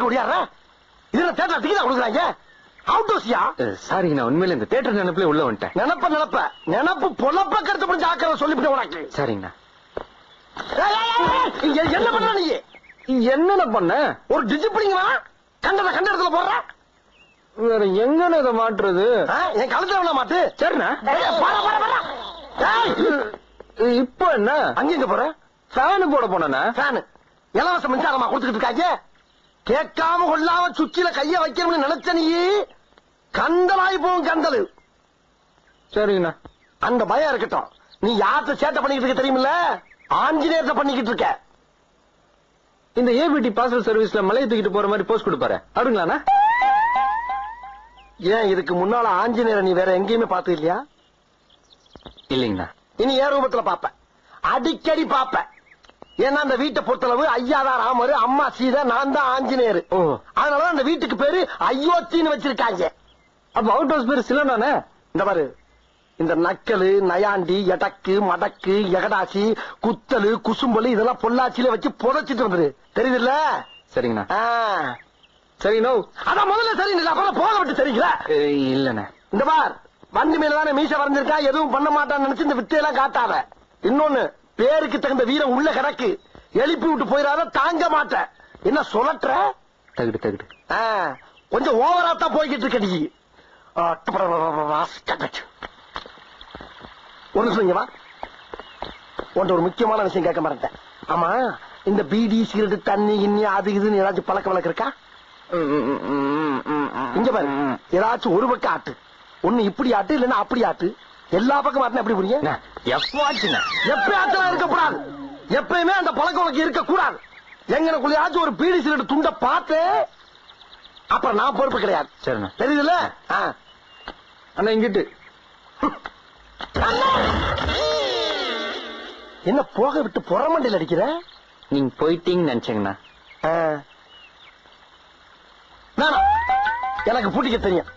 பார்க்க முடியாதா? இதுல தேட்டர் டிக்கெட் கொடுக்குறாங்க. அவுட் ஹவுஸ்யா? சாரி, நான் உண்மையில இந்த தேட்டர் நினைப்புல உள்ள வந்துட்டேன். நினப்பு பொழப்ப கருத்து புரிஞ்சு ஆக்கிற சொல்லிவிட்டு உனக்கு. சரிங்கண்ணா. என்ன பண்ண நீ? என்னென்ன பண்ண? ஒரு டிசிப்ளின் கண்ட இடத்துல போடுற. வேற எங்கன்னு இதை மாட்டுறது? என் கழுத்துல மாட்டு. சரிண்ணா. இப்ப என்ன அங்க போற? ஃபேனு போட போனா? ஃபேனு இலவச மின்சாரமா கொடுத்துக்கிட்டு இருக்காங்க. கேட்காம கொள்ளாம சுச்சில கைய வைக்கணும்னு நினைச்ச நீ கந்தலாய் போகும் கந்தலு. சரிங்கண்ணா. அந்த பயம் இருக்கட்டும். நீ யார்கிட்ட சேட்டை பண்ணிக்கிட்டு இருக்க தெரியுமில்ல? ஆஞ்சநேயர்கிட்ட பண்ணிக்கிட்டு இருக்க. இந்த ஏபிடி பார்சல் சர்வீஸ்ல மலையை தூக்கிட்டு போற மாதிரி போஸ்ட் கொடுப்பாரு அப்படிங்களாண்ணா? ஏன் இதுக்கு முன்னால ஆஞ்சநேயரை நீ வேற எங்கேயுமே பார்த்தது இல்லையா? இல்லைங்கண்ணா. இனி ஏன் ரூபத்துல பாப்ப? அடிக்கடி பாப்ப. ஏன்னா அந்த வீட்டை பொறுத்தளவு ஐயாதான் ராமரு, அம்மா சீதை, நான் தான் ஆஞ்சநேயர். அதனாலதான் அந்த வீட்டுக்கு பேரு அயோத்தின்னு வச்சிருக்காங்க. அப்ப அவுட் ஹவுஸ் பேரு சிலோனானே. இந்த பாரு, இந்த நக்கலு, நயாண்டி, எடக்கு, மடக்கு, எகடாசி, குத்தலு, குசும்பலு இதெல்லாம் பொள்ளாச்சியில வச்சு புதைச்சிட்டு வந்துரு. தெரியுதுல்ல? சரிங்கண்ணா. சரிங்கண்ணா. அதான் முதல்ல சரிங்களா, அப்புறம் போக விட்டு சரிங்களா? இல்லண்ணா. இந்த பார், வண்டி மேலதானே மீச வரைஞ்சிருக்கா, எதுவும் பண்ண மாட்டான்னு நினைச்சு இந்த வித்தையெல்லாம் காட்டாத. இன்னொன்னு, பேருக்கு தகுந்த வீரம் உள்ள கிடக்கு. எழுப்பி விட்டு போயிடாத, தாங்க மாட்டேன். என்ன சொல்லற? தகுடு தகுடு. கொஞ்சம் ஓவரா தான் போய்கிட்டு இருக்க நீ. ஒரு நிமிஷம் வா. உன்ட்ட ஒரு முக்கியமான விஷயம் கேட்க மாட்டேன். ஆமா, இந்த பீடி சிகரெட் தண்ணி இன்னி அது இதுன்னு ஏதாச்சும் பழக்க வழக்கம் இருக்கா? இங்க பாரு, ஏதாச்சும் ஒரு பக்கம் ஆட்டு. ஒண்ணு இப்படி ஆட்டு, இல்லன்னா அப்படி ஆட்டு. எல்லா பக்கம் ஆட்டுனா எப்படி புரியும்? எப்பயாச்சும் இருக்கக்கூடாது. எப்பயுமே அந்த பழக்க வழக்கம் இருக்க கூடாது. எங்களுக்குள்ளயாச்சும் ஒரு பீடி சிகரெட் துண்ட பார்த்து அப்புறம் நான் பொறுப்பு கிடையாது. சரிண்ணா. தெரியுதுல்ல? அண்ணா இங்கிட்டு என்ன போக விட்டு புறமண்டையில் அடிக்கிற? நீங்க போயிட்டீங்கன்னு நினைச்சேங்கண்ணா. எனக்கு பூட்டிக்க தெரியும்.